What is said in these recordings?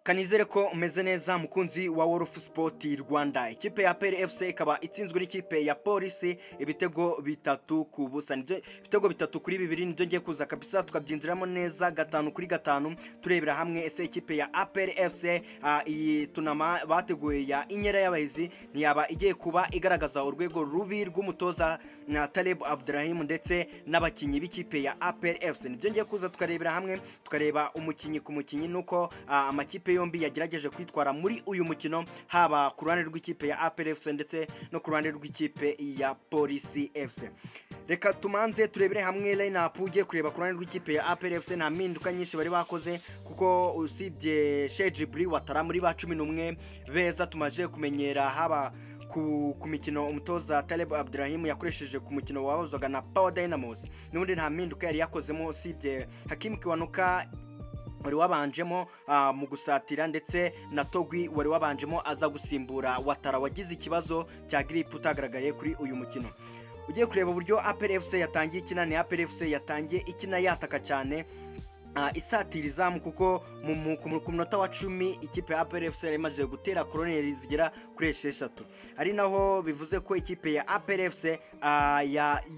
Kanizere ko umeze neza mukunzi wa Wolf Sport Rwanda. Ikipe ya APR FC ikaba itsinzwe n'ikipe ya Police ibitego bitatu ku busa. Ibitego bitatu kuri bibiri nibyo ngiye kuza kabisa tukabyinjiramo neza gatanu kuri gatanu turebera hamwe ese ikipe ya APR FC iyi tunama bateguye ya inyera y'abahizi ntiyaba igiye kuba igaragaza urwego rubi rw'umutoza na Taleb Abdurrahim ndetse n'abakinyi b'ikipe ya APR FC. Nibyo ngiye kuza tukarebera hamwe tukareba umukinyi ku mukinyi nuko amakipe yombi yagerageje kwitwara muri uyu mukino haba ku ruhande rw'ikipe ya APR FC ndetse no ku ruhande rw'ikipe ya Police FC. Reka tumanze turebere hamwe line-up ugiye kureba ku ruhande rw'ikipe ya APR FC nta mpinduka nyinshi bari bakoze kuko usibye Shejibri watara muri ba 11 beza tumaje kumenyera haba ku mikino umutoza Taleb Abdurrahim yakoresheje ku mukino wahozaga na Power Dynamos n'ubundi nta mpinduka yari yakozemo usibye Hakim Kiwanuka wari wabanjemo mu gusatira ndetse na Togwi wari wabanjemo aza gusimbura Watara wagize ikibazo cya grip utagaragaye kuri uyu mukino. Ugiye kureba uburyo APR FC yatangiye ikina ni APR FC yatangiye ikina yataka cyane isatiriza kuko ku munota wa 10 ikipe ya APR FC imaze gutera koroneri zigera kuri 6 ari naho bivuze ko ikipe ya APR FC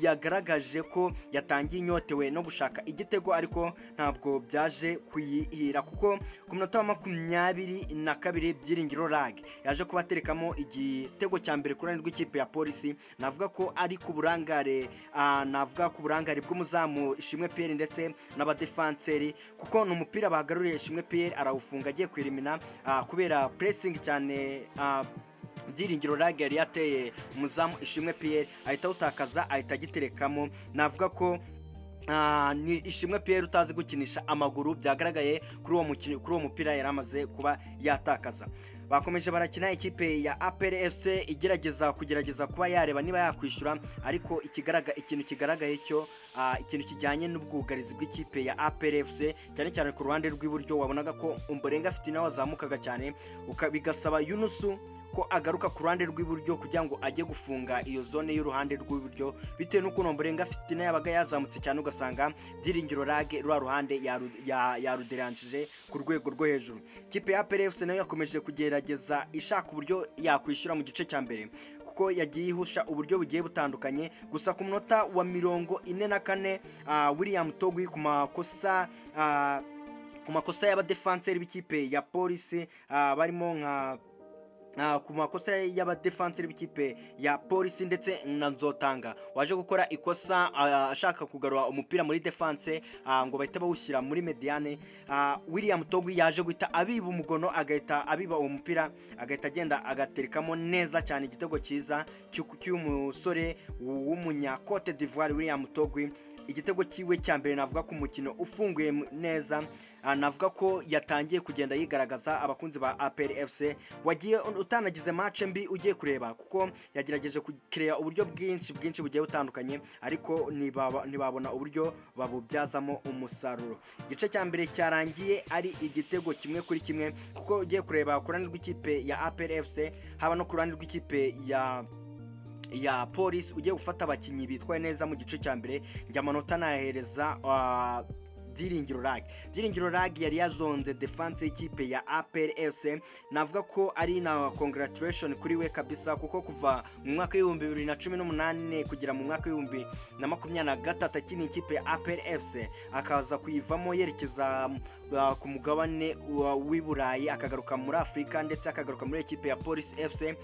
yagaragaje ko yatangiye inyotewe no gushaka igitego ariko ntabwo byaje kuyihira kuko ku munota wa 22 Byiringiro Lag yaje kubaterekamo igitego cya mbere kuri rw'ikipe ya Police. Navuga ko ari ku burangare bw'umuzamu Ishimwe Pierre ndetse n'abadefenseri kuko n'umupira bagaruriye Ishimwe Pierre arawufunga agiye kwirimina kubera pressing cyane Byiringiro Lag yari yateye umuzamu Ishimwe Pierre ahita utakaza ahita giterekamo. Navuga ko ni Ishimwe Pierre utazi gukinisha amaguru byagaragaye kuri uwo mupira yaramaze kuba yatakaza. Bakomeje barakina ikipe ya APR FC igerageza kuba yareba niba yakwishura ariko ikintu kigaragaye cyo ikintu kijyanye n'ubwugarizi bw'ikipe ya APR FC cyane cyane ku ruhande rw'iburyo wabonaga ko Umborenga afite nawe wazamukaga cyane bigasaba Yunusu ko agaruka ku ruhande rw'iburyo kugira ngo ajye gufunga iyo zone y'uruhande rw'iburyo bitewe n'uko Umborenga afite nawe yabaga yazamutse cyane ugasanga Byiringiro Lag rwa ruhande yaruderanjije ku rwego rwo hejuru. Ikipe ya APR FC nayo yakomeje kugerageza ishaka uburyo yakwishyura mu gice cya mbere kuko yagiye ihusha uburyo bugiye butandukanye gusa ku munota wa 44 William Togwi ku makosa y'abadefenseri b'ikipe ya Police barimo nka ku makosa y'abadefenseri b'ikipe ya Police ndetse na Nzotanga waje gukora ikosa ashaka kugarura umupira muri defense ngo bahita bawushyira muri mediane. William Togwi yaje guhita abiba umugono agahita abiba uwo mupira agahita agenda agaterekamo neza cyane igitego cyiza cy'umusore w'umunya Cote d'Ivoire William Togwi. Igitego kiwe cya mbere navuga ko umukino ufunguye neza navuga ko yatangiye kugenda yigaragaza abakunzi ba APR FC wagiye utanagize match mbi ugiye kureba kuko yagerageje kukirea uburyo bwinshi bugiye butandukanye ariko ntibabona uburyo babubyazamo umusaruro. Igice cya mbere cyarangiye ari igitego kimwe kuri kimwe kuko ugiye kureba ku ruhande rw'ikipe ya APR FC haba no ku ruhande rw'ikipe ya Police ugiye gufata abakinyi bitwaye neza mu gice cya mbere njya amanota nahereza Byiringiro Lag yari yazonze defense y'ikipe ya APR FC. Navuga ko ari na congratulation kuri we kabisa kuko kuva mu mwaka wa 2018 kugera mu mwaka wa 2023 akini ikipe ya APR FC akaza kuyivamo yerekeza ku mugabane w'Iburayi akagaruka muri Afrika ndetse akagaruka muri ikipe ya Police FC.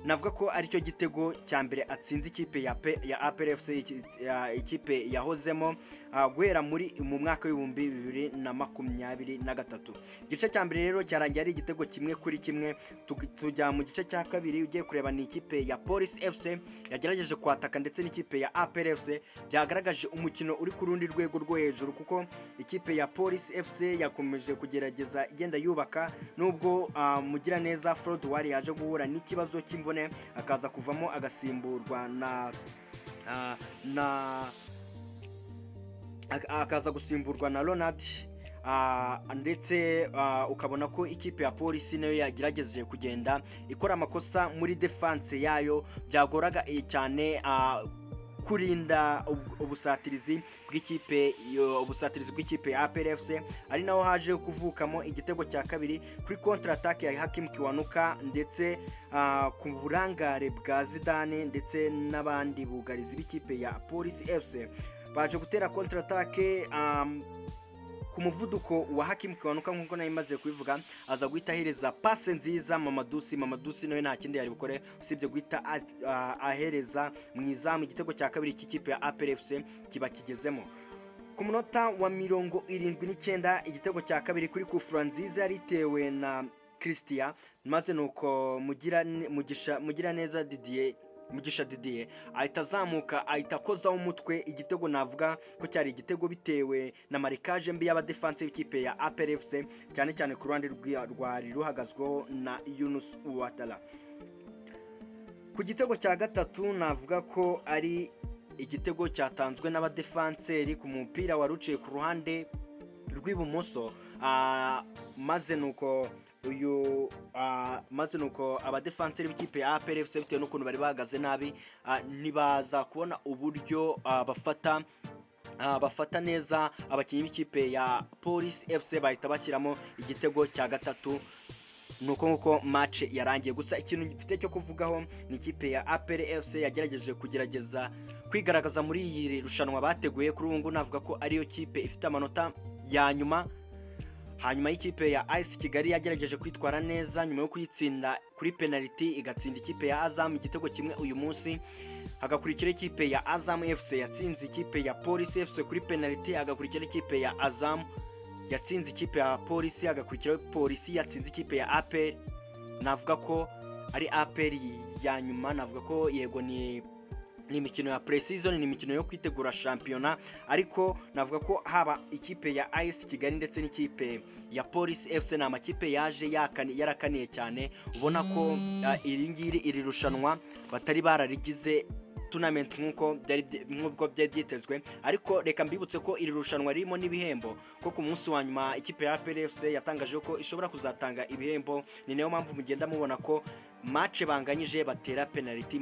Navuga ko ari cyo gitego cya mbere atsinze ikipe ya APR FC ikipe yahozemo guhera mu mwaka wa 2023. Igice cya mbere rero cyarangiye ari igitego kimwe kuri kimwe. Tujya mu gice cya kabiri ugiye kureba ni ikipe ya Police FC yagerageje kwataka ndetse n'ikipe ya APR FC byagaragaje umukino uri ku rundi rwego rwo hejuru kuko ikipe ya Police FC yakomeje kugerageza igenda yubaka nubwo mugira neza Fraud Wari yaje guhura n'ikibazo cy'imvune akaza kuvamo agasimburwa akaza gusimburwa na Ronald ndetse ukabona ko ikipe ya Police nayo yagerageje kugenda ikora amakosa muri defense yayo byagoraga cyane kurinda ubusatirizi bw'ikipe ya APR FC, ari naho haje kuvukamo igitego cya kabiri kuri contre attaque ya Hakim Kiwanuka ndetse ku burangare bwa Zidane ndetse n'abandi bugarizi b'ikipe ya Police FC baje gutera contre attaque ku muvuduko wa Hakim Kiwanuka nk'uko nayo imaze kubivuga, aza guhita ahereza passe nziza Mamadusi nawe nta kindi yari bukore usibye guhita ahereza mu izamu igitego cya kabiri cy'ikipe ya APR FC kiba kigezemo ku munota wa 79. Igitego cya kabiri kuri kufura nziza yaritewe na Christian, maze nuko mugira neza Mugisha Didier ahita azamuka ahita akozaho umutwe. Igitego navuga ko cyari igitego bitewe na marikage mbi y'abadefense b'ikipe ya APR FC, cyane cyane ku ruhande rwari ruhagazweho na Yunus Ouattara. Ku gitego cya gatatu navuga ko ari igitego cyatanzwe n'abadefenseri ku mupira waruciye ku ruhande rw'ibumoso, maze nuko abadefenseri b'ikipe ya APR FC bitewe n'ukuntu bari bahagaze nabi ntibaza kubona uburyo bafata neza abakinnyi b'ikipe ya Police FC, bahita bashyiramo igitego cya gatatu. Nuko nkuko match yarangiye. Gusa ikintu gifite cyo kuvugaho ni ikipe ya APR FC yagerageje kwigaragaza muri iyi rushanwa bateguye. Kuri ubu navuga ko ariyo kipe ifite amanota ya nyuma, hanyuma y'ikipe ya AS Kigali yagerageje kwitwara neza nyuma yo kuyitsinda kuri penalty, igatsinda ikipe ya Azam igitego kimwe uyu munsi. Hagakurikira ikipe ya Azam FC yatsinze ikipe ya Police FC kuri penalty, hagakurikira ikipe ya Azam yatsinze ikipe ya Police, hagakurikira Police yatsinze ikipe ya APR. Navuga ko ari APR ya nyuma, navuga ko yego ni imikino ya pre-season, ni imikino yo kwitegura shampiyona, ariko navuga ko haba ikipe ya AS Kigali ndetse n'ikipe ya Police FC na amakipe yaje yarakaniye cyane. Ubona ko iri rushanwa batari bararigize tournament nk'uko byari byitezwe, ariko reka mbibutse ko iri rushanwa ririmo n'ibihembo, ko ku munsi wa nyuma ikipe ya APR FC yatangaje ko ishobora kuzatanga ibihembo. Ni nayo mpamvu mugenda mubona ko match banganyije batera penalty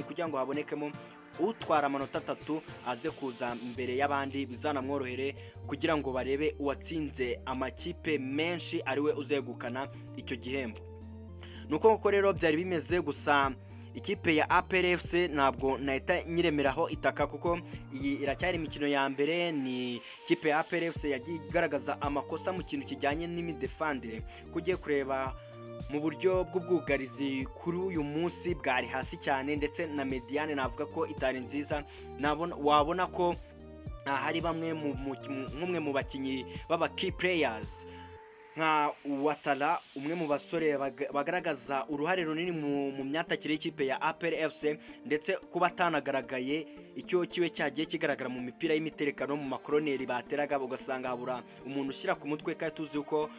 kugira ngo habonekemo utwara amanota 3 aze kuza imbere y'abandi, bizanamworohere kugira ngo barebe uwatsinze amakipe menshi ariwe uzegukana icyo gihembo. Nuko rero byari bimeze. Gusa ikipe ya APR FC ntabwo nahita nyiremeraho itaka, kuko iyi iracyari imikino ya mbere. Ni ikipe ya APR FC yagiye igaragaza amakosa mu kintu kijyanye n'imidefendere, kugiye kureba mu buryo bw'ubwugarizi kuri uyu munsi bwari hasi cyane, ndetse na mediane navuga ko itari nziza. Wabona ko hari bamwe mu bakinnyi b'aba key players nka Ouattara, umwe mu basore bagaragaza uruhare runini mu myatakire y'ikipe ya APR FC, ndetse kuba atanagaragaye icyo kiwe cyagiye kigaragara mu mipira y'imiterekano mu makoroneri bateraga, ugasanga habura umuntu ushyira ku mutwe, kandi tuzi uko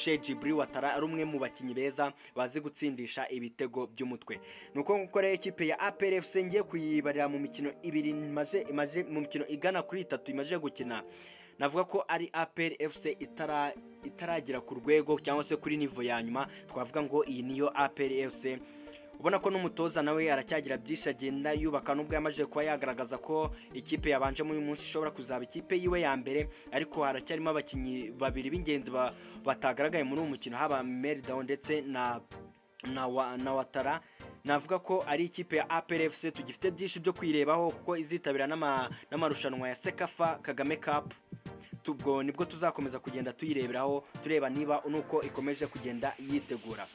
Sheikh Djibril Ouattara ari umwe mu bakinnyi beza bazi gutsindisha ibitego by'umutwe. Nuko rero ikipe ya APR FC ngiye kuyibarira mu mikino ibiri imaze mu mikino igana kuri 3 imaze gukina, navuga ko ari APR FC itaragera ku rwego cyangwa se kuri niveau ya nyuma. Twavuga ngo iyi niyo APR FC. Ubona ko n'umutoza nawe aracyagira byinshi agenda yubaka, nubwo yamaje kuba yagaragaza ko ikipe yabanje muri uyu munsi ishobora kuzaba ikipe yiwe ya mbere, ariko haracyarimo abakinnyi babiri b'ingenzi batagaragaye muri uyu mukino, haba Meldao ndetse na Ouattara. Navuga ko ari ikipe ya APR FC tugifite byinshi byo kwirebaho, kuko izitabira n'amarushanwa ya Sekafa Kagame Cup. Tubwo nibwo tuzakomeza kugenda tuyireberaho, tureba niba nuko ikomeje kugenda yitegura.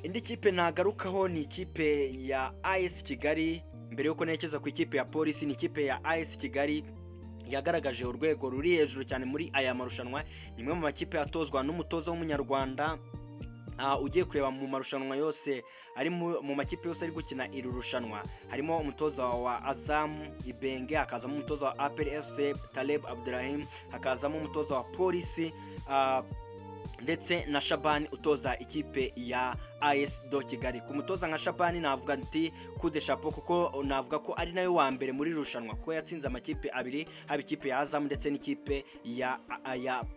Indi kipe nagarukaho ni ikipe ya AS Kigali. Mbere yuko nekeza ku ikipe ya Police, ni ikipe ya AS Kigali yagaragaje urwego ruri hejuru cyane muri aya marushanwa. Nimwe mu makipe atozwa n'umutoza w'umunyarwanda ugiye kureba mu marushanwa yose, ari mu makipe yose ari gukina iri rushanwa. Harimo umutoza wa Azam Ibenge, hakazamo umutoza wa APR FC Taleb Abdurrahim, hakazamo umutoza wa Police ndetse na Shabani utoza ikipe ya AS do Kigali. Ku mutoza nka Shabani navuga nti kude chapeau, kuko navuga ko ari nayo wa mbere muri rushanwa, kuko yatsinze amakipe abiri, haba ikipe ya Azam ndetse n'ikipe ya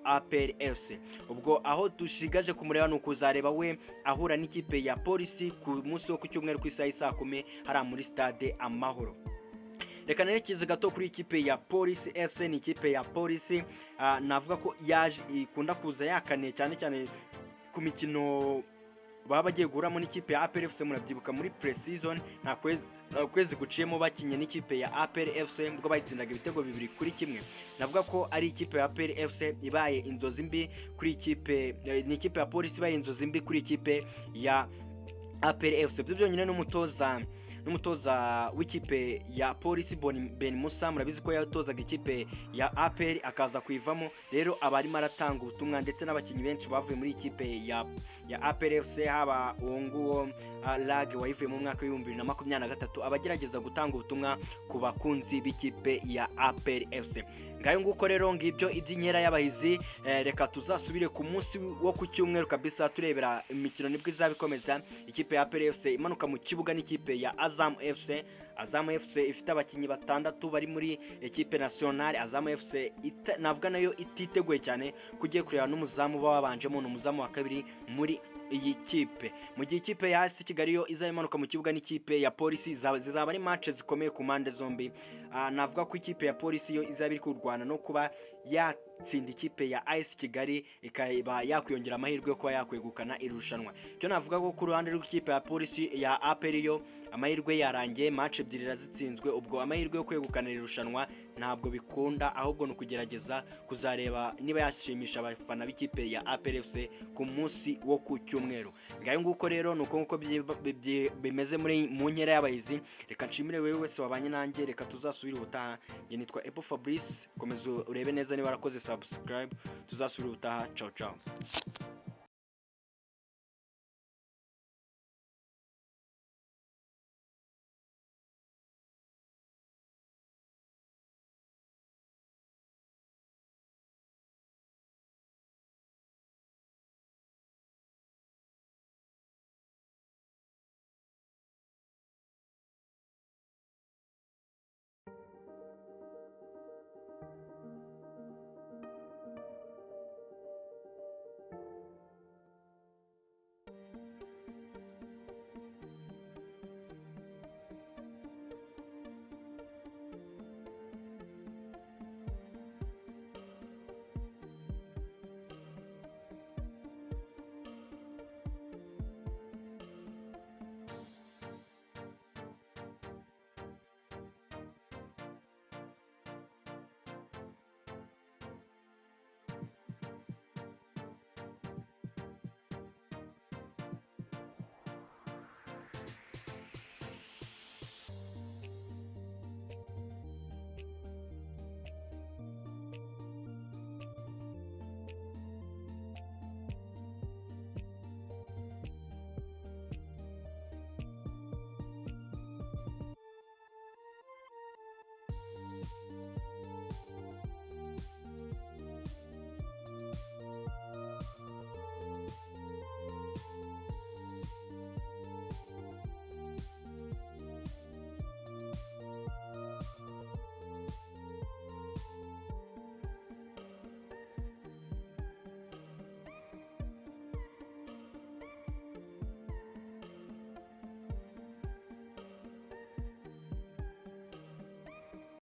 APR FC. Ubwo aho dushigaje kumureba ni ukuzareba we ahura n'ikipe ya Polisi ku munsi wo ku cyumweru ku isaha saa 10 hari muri stade Amahoro. Reka nerekeze gato kuri ikipe ya Polisi FC. Ni ikipe ya Polisi navuga ko yaje ikunda kuza yakaniye cyane cyane ku mikino baba bagiye guhuramo n'ikipe ya APR FC. Murabyibuka muri pre-season nta kwezi guciyemo bakinye n'ikipe ya APR FC ubwo bayitsindaga ibitego 2-1. Navuga ko ari ikipe ya APR FC ibaye inzozi mbi kuri ikipe, ni ikipe ya Polisi ibaye inzozi mbi kuri ikipe ya APR FC. Byo byonyine n'umutoza w'ikipe ya Polisi Ben Musa, murabizi ko yatozaga ikipe ya APR akaza kuivamo, rero abarimo aratanga ubutumwa ndetse n'abakinyi benshi bavuye muri ikipe ya APR FC, haba uwo Lag wayivuye mu mwaka wa 2023 abagerageza gutanga ubutumwa ku bakunzi b'ikipe ya APR FC. Ngayo nguko rero ngibyo iby'inkera y'abahizi. Reka tuzasubire ku munsi wo ku cyumweru kabisa turebera imikino nibwo izabikomeza. Ikipe ya APR FC imanuka mu kibuga n'ikipe ya Azam FC. Azam FC ifite abakinyi batandatu bari muri equipe nationale. Azam FC navuga nayo ititeguye cyane, kugiye kureba n'umuzamu babanjemo n'umuzamu wa kabiri muri iyi kipe. Mu gihe ikipe ya AS Kigali yo izayimanuka mu kibuga n'ikipe ya Polisi, zizaba ari match zikomeye ku mande zombi. Navuga ko ikipe ya Polisi yo izabiri kurwana no kuba yatsinda ikipe ya AS Kigali ikaba yakwiyongera amahirwe yo kuba yakwegukana irushanwa. Cyo navuga ko ku ruhande rw'ikipe ya Polisi ya APR yo amahirwe yarangiye, match ebyiri razitsinzwe, ubwo amahirwe yo kwegukana irushanwa ntabwo bikunda, ahubwo no kugerageza kuzareba niba yashimisha abafana b'ikipe ya APR FC ku munsi wo ku cyumweru. Ngayo nguko rero nuko nguko bimeze mu nkera y'abahizi. Reka nshimire wewe wese wabanye nanjye, reka tuzasubira ubutaha. Nge nitwa Epo Fabrice, komeza urebe neza niba warakoze subscribe, tuzasubira ubutaha. Ciao ciao.